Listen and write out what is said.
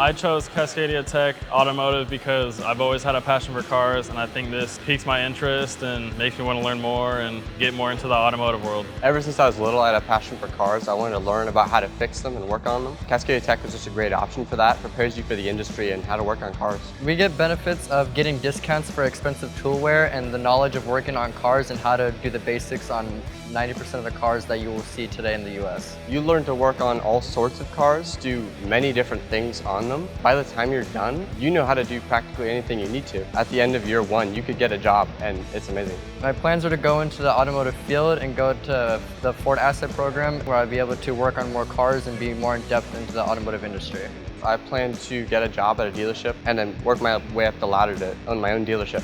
I chose Cascadia Tech Automotive because I've always had a passion for cars, and I think this piques my interest and makes me want to learn more and get more into the automotive world. Ever since I was little, I had a passion for cars. I wanted to learn about how to fix them and work on them. Cascadia Tech was just a great option for that. Prepares you for the industry and how to work on cars. We get benefits of getting discounts for expensive toolware and the knowledge of working on cars and how to do the basics on 90% of the cars that you will see today in the US. You learn to work on all sorts of cars, do many different things on them. By the time you're done, you know how to do practically anything you need to. At the end of year one, you could get a job, and it's amazing. My plans are to go into the automotive field and go to the Ford Asset program where I'll be able to work on more cars and be more in depth into the automotive industry. I plan to get a job at a dealership and then work my way up the ladder to own my own dealership.